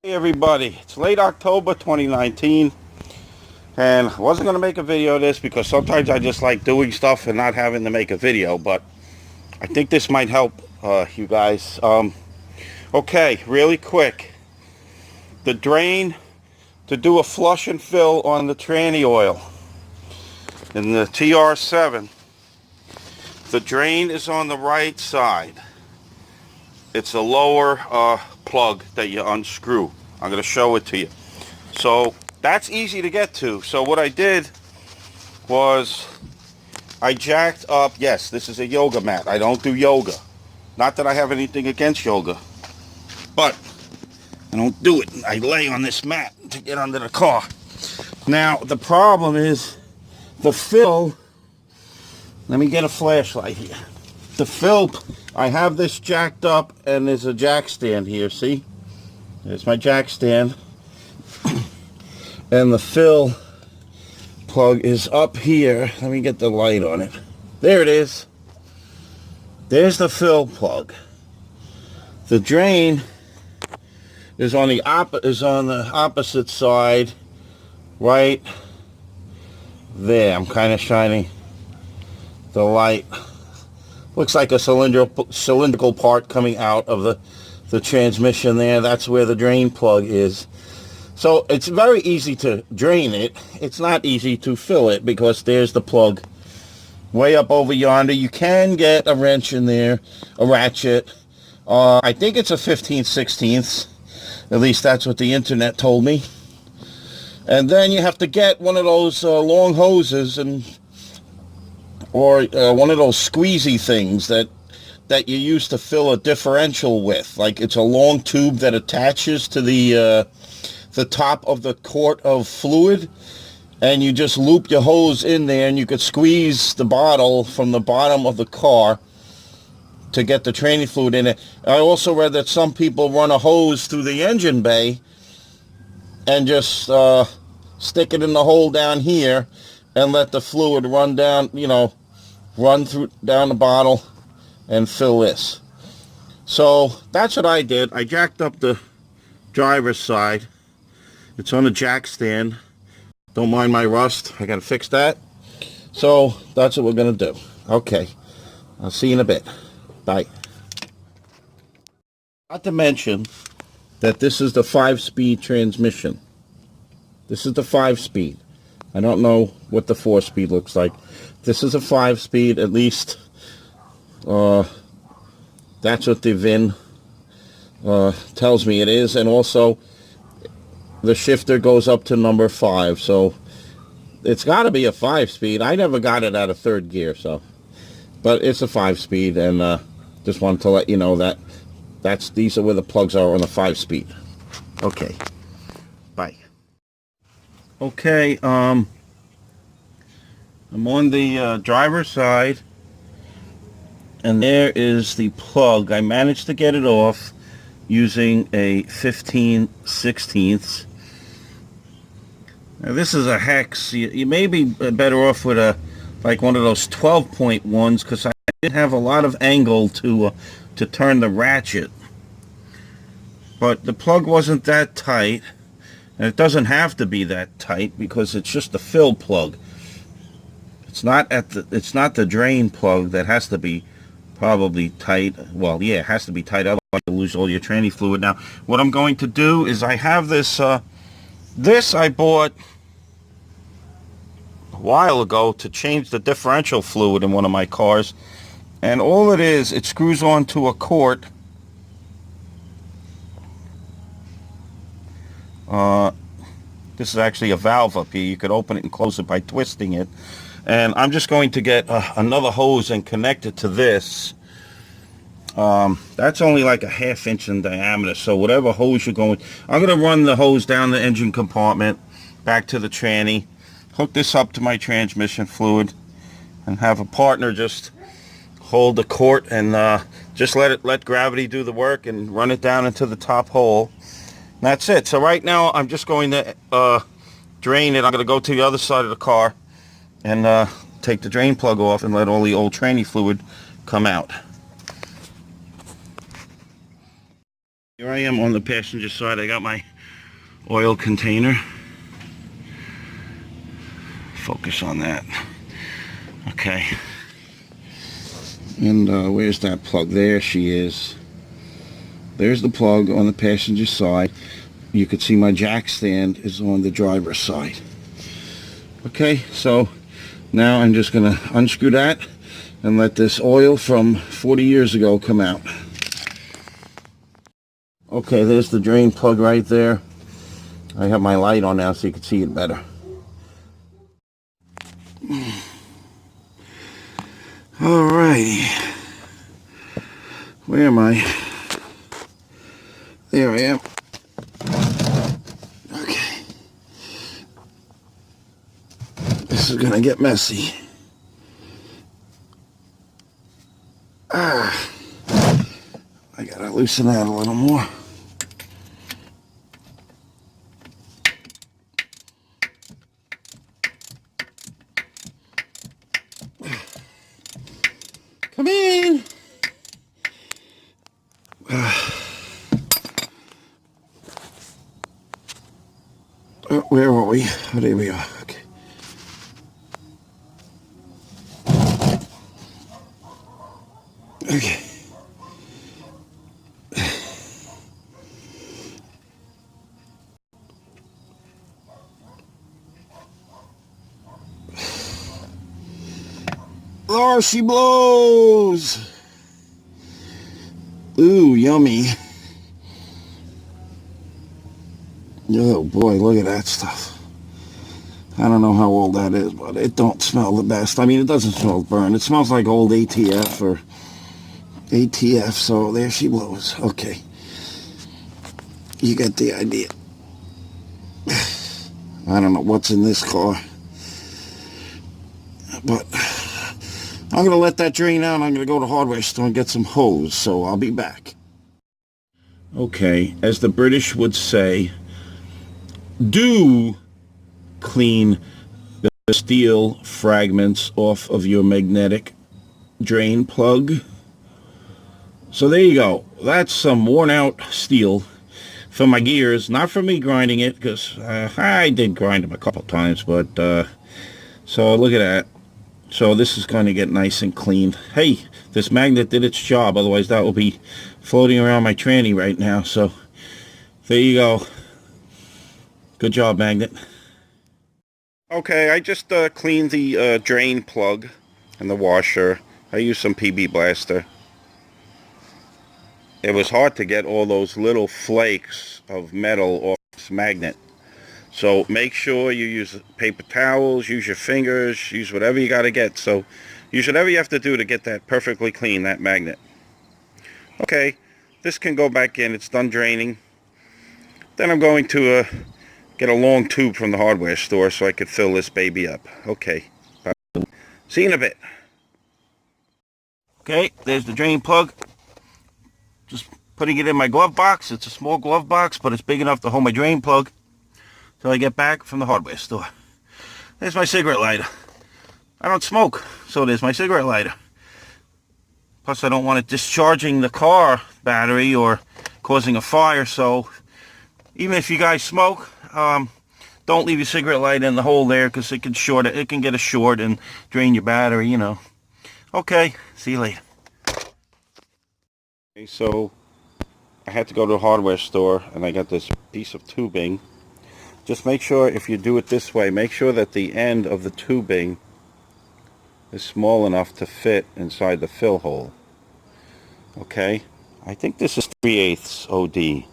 Hey everybody, it's late October 2019 and I wasn't going to make a video of this because sometimes I just like doing stuff and not having to make a video, but I think this might help you guys. Okay, really quick, the drain to do a flush and fill on the tranny oil in the TR7, the drain is on the right side. It's a lower plug that you unscrew. I'm going to show it to you. So that's easy to get to. So what I did was I jacked up, yes, this is a yoga mat. I don't do yoga. Not that I have anything against yoga, but I don't do it. I lay on this mat to get under the car. Now the problem is the fill. Let me get a flashlight here. The fill, I have this jacked up and there's a jack stand here, see? There's my jack stand. And the fill plug is up here. Let me get the light on it. There it is. There's the fill plug. The drain is on the opposite side, right there. I'm kind of shining the light. Looks like a cylindrical part coming out of the transmission there. That's where the drain plug is. So it's very easy to drain it. It's not easy to fill it because there's the plug way up over yonder. You can get a wrench in there, a ratchet. I think it's a 15/16. At least that's what the internet told me. And then you have to get one of those long hoses or one of those squeezy things that you use to fill a differential with. Like it's a long tube that attaches to the top of the quart of fluid, and you just loop your hose in there, and you could squeeze the bottle from the bottom of the car to get the training fluid in it. I also read that some people run a hose through the engine bay and just stick it in the hole down here and let the fluid run down, run down the bottle and fill this. So that's what I did. I jacked up the driver's side. It's on a jack stand. Don't mind my rust. I gotta fix that. So that's what we're gonna do. Okay, I'll see you in a bit. Bye. Not to mention that this is the 5-speed transmission. This is the 5-speed. I don't know what the 4-speed looks like. This is a 5-speed, at least. That's what the VIN tells me it is. And also, the shifter goes up to number 5. So, it's got to be a 5-speed. I never got it out of 3rd gear, so. But it's a 5-speed, and just wanted to let you know that these are where the plugs are on the 5-speed. Okay. Bye. Okay, I'm on the driver's side, and there is the plug. I managed to get it off using a 15/16. Now this is a hex. You may be better off with like one of those 12-point ones, because I didn't have a lot of angle to turn the ratchet. But the plug wasn't that tight. And it doesn't have to be that tight because it's just a fill plug. It's not the drain plug that has to be probably tight. Well, yeah, it has to be tight, otherwise you'll lose all your tranny fluid. Now, what I'm going to do is I have this. This I bought a while ago to change the differential fluid in one of my cars, and all it is, it screws onto a quart. This is actually a valve up here. You could open it and close it by twisting it. And I'm just going to get another hose and connect it to this. That's only like a 1/2 inch in diameter. So whatever hose you're going, I'm going to run the hose down the engine compartment, back to the tranny, hook this up to my transmission fluid, and have a partner just hold the quart and just let gravity do the work and run it down into the top hole. That's it. So right now I'm just going to drain it. I'm going to go to the other side of the car and take the drain plug off and let all the old tranny fluid come out. Here I am on the passenger side. I got my oil container. Focus on that. Okay. And where's that plug? There she is. There's the plug on the passenger side. You could see my jack stand is on the driver's side. Okay, so now I'm just going to unscrew that and let this oil from 40 years ago come out. Okay, there's the drain plug right there. I have my light on now so you can see it better. Alrighty. Where am I? There I am. Okay. This is gonna get messy. I gotta loosen that a little more. Come in. Where were we? Oh, there we are. Okay. Okay. Oh, she blows. Ooh, yummy. Oh boy, look at that stuff. I don't know how old that is, but it don't smell the best. I mean, it doesn't smell burnt. It smells like old ATF or ATF, so there she blows. Okay. You get the idea. I don't know what's in this car, but I'm going to let that drain out. I'm going to go to the hardware store and get some hose, so I'll be back. Okay, as the British would say, do clean the steel fragments off of your magnetic drain plug. So there you go. That's some worn out steel for my gears. Not for me grinding it, because I did grind them a couple times, but so look at that. So this is going to get nice and clean. Hey, this magnet did its job, otherwise that will be floating around my tranny right now. So there you go. Good job, magnet. Okay, I just cleaned the drain plug and the washer. I used some PB Blaster. It was hard to get all those little flakes of metal off this magnet. So make sure you use paper towels, use your fingers, use whatever you got to get. So use whatever you have to do to get that perfectly clean, that magnet. Okay, this can go back in. It's done draining. Then I'm going to get a long tube from the hardware store so I could fill this baby up. Okay, bye. See you in a bit. Okay, there's the drain plug. Just putting it in my glove box. It's a small glove box, but it's big enough to hold my drain plug till I get back from the hardware store. There's my cigarette lighter. I don't smoke, so there's my cigarette lighter. Plus, I don't want it discharging the car battery or causing a fire, so even if you guys smoke, don't leave your cigarette lighter in the hole there, because it can short it. It can get a short and drain your battery, you know. Okay, see you later. Okay, so I had to go to the hardware store, and I got this piece of tubing. Just make sure, if you do it this way, make sure that the end of the tubing is small enough to fit inside the fill hole. Okay, I think this is 3/8 OD,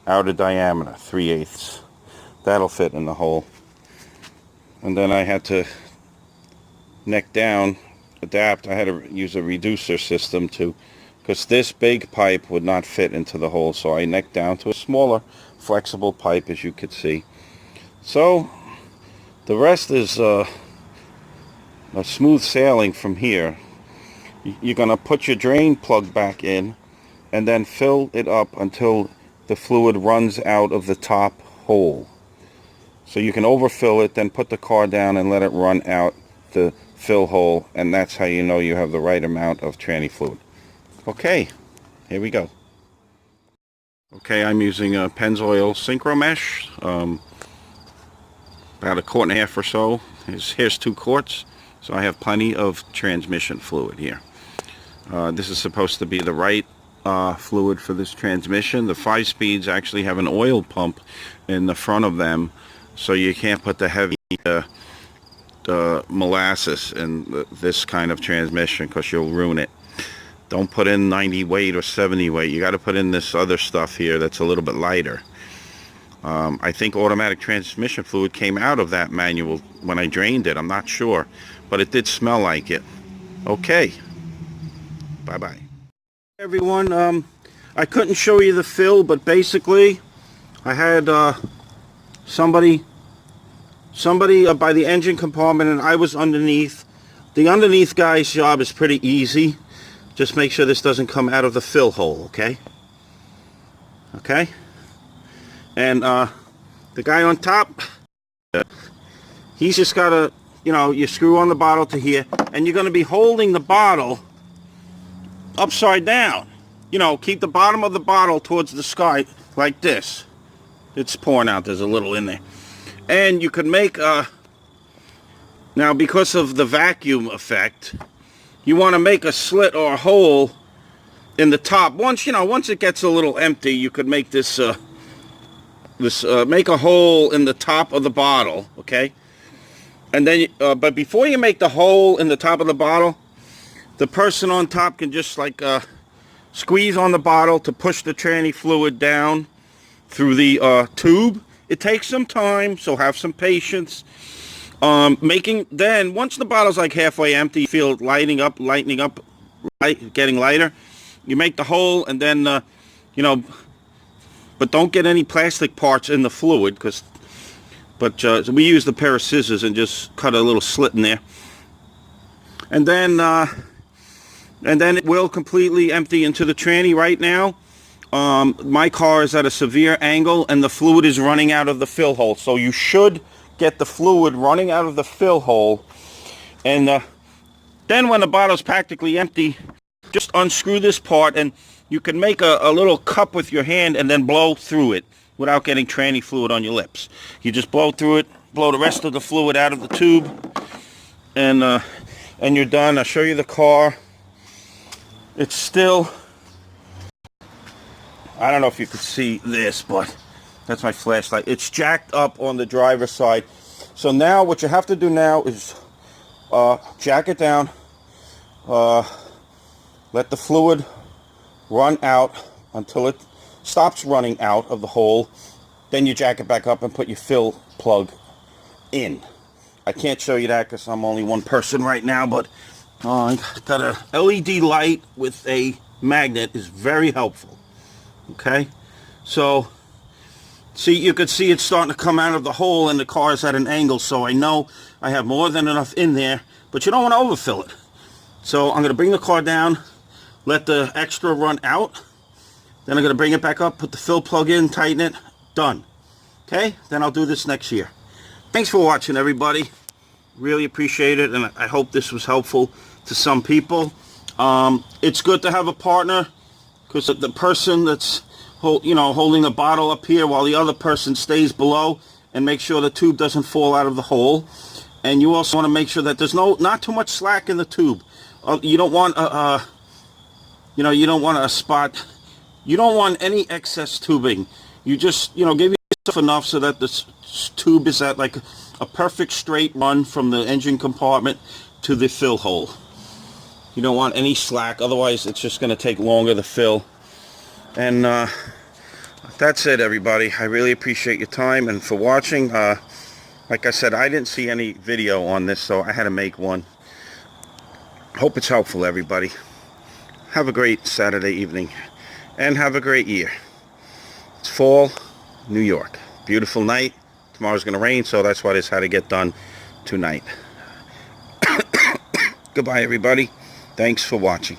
outer diameter, 3/8. That'll fit in the hole. And then I had to neck down, adapt. I had to use a reducer system to, because this big pipe would not fit into the hole, so I necked down to a smaller flexible pipe, as you could see. So the rest is a smooth sailing from here. You're going to put your drain plug back in and then fill it up until the fluid runs out of the top hole. So you can overfill it, then put the car down and let it run out the fill hole, and that's how you know you have the right amount of tranny fluid. Okay, here we go. Okay, I'm using a Pennzoil Synchro Mesh, about 1.5 quarts or so. Here's 2 quarts, so I have plenty of transmission fluid here. This is supposed to be the right fluid for this transmission. The 5 speeds actually have an oil pump in the front of them, so you can't put the heavy molasses in this kind of transmission because you'll ruin it. Don't put in 90 weight or 70 weight. You got to put in this other stuff here that's a little bit lighter. I think automatic transmission fluid came out of that manual when I drained it. I'm not sure, but it did smell like it. Okay. Bye-bye. Everyone, I couldn't show you the fill, but basically I had somebody by the engine compartment, and I was underneath. The underneath guy's job is pretty easy. Just make sure this doesn't come out of the fill hole, okay? Okay? And the guy on top, he's just got to, you screw on the bottle to here, and you're going to be holding the bottle upside down. Keep the bottom of the bottle towards the sky like this. It's pouring out. There's a little in there. And you could make now, because of the vacuum effect, you want to make a slit or a hole in the top. Once it gets a little empty, you could make this make a hole in the top of the bottle, okay? And then but before you make the hole in the top of the bottle, the person on top can just like squeeze on the bottle to push the tranny fluid down through the tube. It takes some time, so have some patience. Then once the bottle's like halfway empty, you feel it lightening up, getting lighter. You make the hole, and then but don't get any plastic parts in the fluid, so we used a pair of scissors and just cut a little slit in there, and then it will completely empty into the tranny. Right now, my car is at a severe angle, and the fluid is running out of the fill hole, so you should get the fluid running out of the fill hole. And then when the bottle's practically empty, just unscrew this part, and you can make a little cup with your hand and then blow through it without getting tranny fluid on your lips. You just blow through it, blow the rest of the fluid out of the tube, and you're done. I'll show you the car. It's still, I don't know if you could see this, but that's my flashlight. It's jacked up on the driver's side. So now what you have to do now is jack it down, let the fluid run out until it stops running out of the hole. Then you jack it back up and put your fill plug in. I can't show you that because I'm only one person right now, but I got a LED light with a magnet is very helpful. Okay, so see, you could see it's starting to come out of the hole, and the car is at an angle, so I know I have more than enough in there, but you don't want to overfill it. So I'm going to bring the car down, let the extra run out, then I'm going to bring it back up, put the fill plug in, tighten it, done. Okay, then I'll do this next year. Thanks for watching, everybody. Really appreciate it, and I hope this was helpful to some people. It's good to have a partner, because the person that's holding the bottle up here while the other person stays below, and make sure the tube doesn't fall out of the hole. And you also want to make sure that there's not too much slack in the tube. You don't want you don't want a spot. You don't want any excess tubing. You just give yourself enough so that the tube is at like a perfect straight run from the engine compartment to the fill hole. You don't want any slack, otherwise it's just going to take longer to fill. And that's it, everybody. I really appreciate your time and for watching. Like I said, I didn't see any video on this, so I had to make one. Hope it's helpful, everybody. Have a great Saturday evening, and have a great year. It's fall, New York. Beautiful night. Tomorrow's going to rain, so that's why this had to get done tonight. Goodbye, everybody. Thanks for watching.